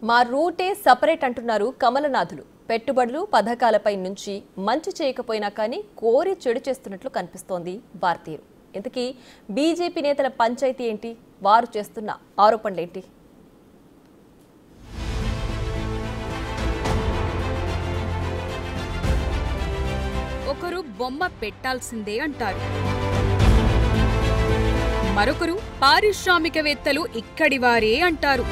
మా రూటే సపరేట్ అంటున్నారు కమలనాథులు. పెట్టుబడులు పథకాలపై నుంచి మంచి చేయకపోయినా కానీ కోరి చెడు చేస్తున్నట్లు కనిపిస్తోంది భారతీయులు. ఇంతకీ బీజేపీ నేతల పంచాయతీ ఏంటి? వారు చేస్తున్న ఆరోపణలేంటి? ఒకరు బొమ్మ పెట్టాల్సిందే అంటారు, మరొకరు పారిశ్రామికవేత్తలు ఇక్కడివారే అంటారు.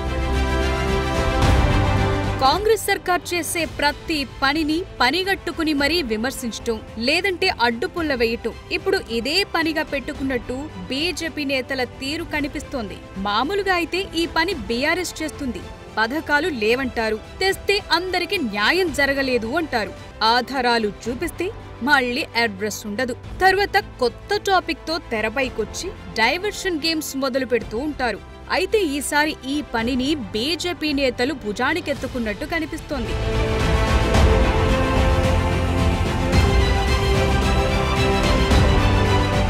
కాంగ్రెస్ సర్కార్ చేసే ప్రతి పనిని పనిగట్టుకుని మరీ విమర్శించటం, లేదంటే అడ్డుపుల్ల వేయటం ఇప్పుడు ఇదే పనిగా పెట్టుకున్నట్టు బీజేపీ నేతల తీరు కనిపిస్తోంది. మామూలుగా అయితే ఈ పని బీఆర్ఎస్ చేస్తుంది. పథకాలు లేవంటారు, తెస్తే అందరికి న్యాయం జరగలేదు అంటారు. ఆధారాలు చూపిస్తే మళ్లీ అడ్రస్ ఉండదు. తర్వాత కొత్త టాపిక్ తో తెరపైకొచ్చి డైవర్షన్ గేమ్స్ మొదలు పెడుతూ ఉంటారు. అయితే ఈసారి ఈ పనిని బీజేపీ నేతలు భుజానికెత్తుకున్నట్టు కనిపిస్తోంది.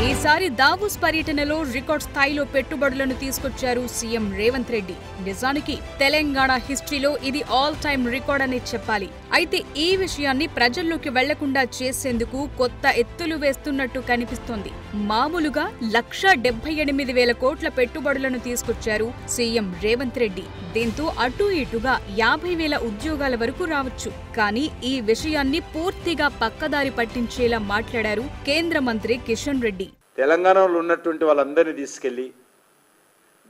ఈసారి దావోస్ పర్యటనలో రికార్డ్ స్థాయిలో పెట్టుబడులను తీసుకొచ్చారు సీఎం రేవంత్ రెడ్డి. నిజానికి తెలంగాణ హిస్టరీలో ఇది ఆల్ టైమ్ రికార్డ్ అనే చెప్పాలి. అయితే ఈ విషయాన్ని ప్రజల్లోకి వెళ్లకుండా చేసేందుకు కొత్త ఎత్తులు వేస్తున్నట్టు కనిపిస్తోంది. మామూలుగా 1,78,000 కోట్ల పెట్టుబడులను తీసుకొచ్చారు సీఎం రేవంత్ రెడ్డి. దీంతో అటూ ఇటుగా 50,000 ఉద్యోగాల వరకు రావచ్చు. కానీ ఈ విషయాన్ని పూర్తిగా పక్కదారి పట్టించేలా మాట్లాడారు కేంద్ర మంత్రి కిషన్ రెడ్డి. తెలంగాణలో ఉన్నటువంటి వాళ్ళందరినీ తీసుకెళ్ళి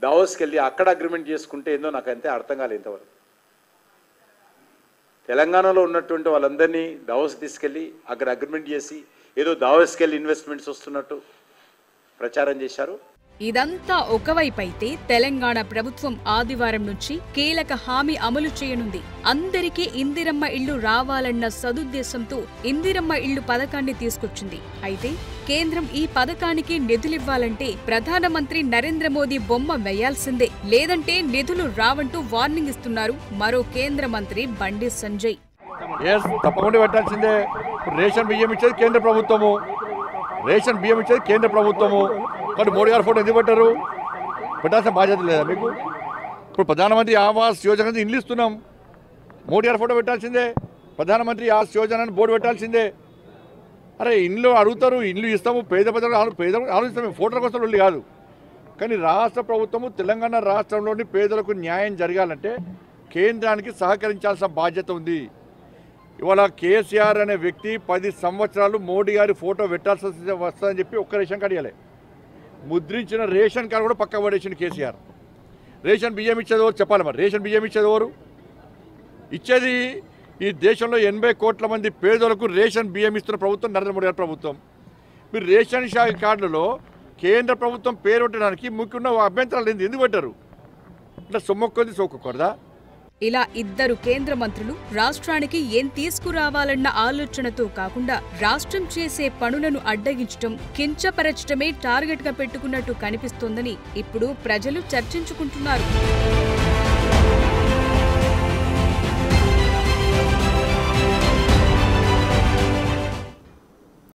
దావోస్కి వెళ్ళి అక్కడ అగ్రిమెంట్ చేసుకుంటే ఏందో నాకు అంతే అర్థం కాలేదు ఇంతవరకు. తెలంగాణలో ఉన్నటువంటి వాళ్ళందరినీ దావోస్ తీసుకెళ్ళి అక్కడ అగ్రిమెంట్ చేసి ఏదో దావోస్కి వెళ్ళి ఇన్వెస్ట్మెంట్స్ వస్తున్నట్టు ప్రచారం చేశారు. ఇదంతా ఒకవైపైతే తెలంగాణ ప్రభుత్వం ఆదివారం నుంచి కీలక హామీ అమలు చేయనుంది. అందరికీ ఇందిరమ్మ ఇళ్లు రావాలన్న సదుద్దేశంతో ఇందిరమ్మ ఇళ్లు పథకాన్ని తీసుకొచ్చింది. అయితే కేంద్రం ఈ పథకానికి నిధులివ్వాలంటే ప్రధానమంత్రి నరేంద్ర మోదీ బొమ్మ వేయాల్సిందే, లేదంటే నిధులు రావంటూ వార్నింగ్ ఇస్తున్నారు మరో కేంద్ర మంత్రి బండి సంజయ్. తప్పకుండా పెట్టాల్సిందే. రేషన్ బియ్యం ఇచ్చేది కేంద్ర ప్రభుత్వము, కానీ మోడీ గారు ఫోటో ఎందుకు పెట్టారు? పెట్టాల్సిన బాధ్యత లేదా మీకు? ఇప్పుడు ప్రధానమంత్రి ఆవాస్ యోజన ఇల్లు ఇస్తున్నాం, మోడీ గారు ఫోటో పెట్టాల్సిందే. ప్రధానమంత్రి ఆవాస్ యోజన బోర్డు పెట్టాల్సిందే. అరే ఇండ్లు అడుగుతారు, ఇండ్లు ఇస్తాము, పేద ఆలోచిస్తాము, ఫోటోల కోసం వెళ్ళి కాదు. కానీ రాష్ట్ర ప్రభుత్వము తెలంగాణ రాష్ట్రంలోని పేదలకు న్యాయం జరగాలంటే కేంద్రానికి సహకరించాల్సిన బాధ్యత ఉంది. ఇవాళ కేసీఆర్ అనే వ్యక్తి 10 సంవత్సరాలు మోడీ గారి ఫోటో పెట్టాల్సి వస్తుందని చెప్పి ఒక్క రేషన్ కార్డు ఇవ్వలే. ముద్రించిన రేషన్ కార్డు కూడా పక్క పడేసింది కేసీఆర్. రేషన్ బియ్యం ఇచ్చేది ఎవరు చెప్పాలి? మరి రేషన్ బియ్యం ఇచ్చేది ఎవరు? ఇచ్చేది ఈ దేశంలో 80 కోట్ల మంది పేదలకు రేషన్ బియ్యం ఇస్తున్న ప్రభుత్వం నరేంద్ర మోడీ గారి ప్రభుత్వం. మీరు రేషన్ కార్డులలో కేంద్ర ప్రభుత్వం పేరు పెట్టడానికి ముఖ్యంగా అభ్యంతరాలు ఎందుకు పెట్టారు? ఇట్లా సొమ్మొక్కొంది సోకొకూడదా? ఇలా ఇద్దరు కేంద్ర మంత్రులు రాష్ట్రానికి ఏం తీసుకురావాలన్న ఆలోచనతో కాకుండా రాష్ట్రం చేసే పనులను అడ్డగించటం, కించపరచటమే టార్గెట్ గా పెట్టుకున్నట్టు కనిపిస్తోందని ఇప్పుడు ప్రజలు చర్చించుకుంటున్నారు.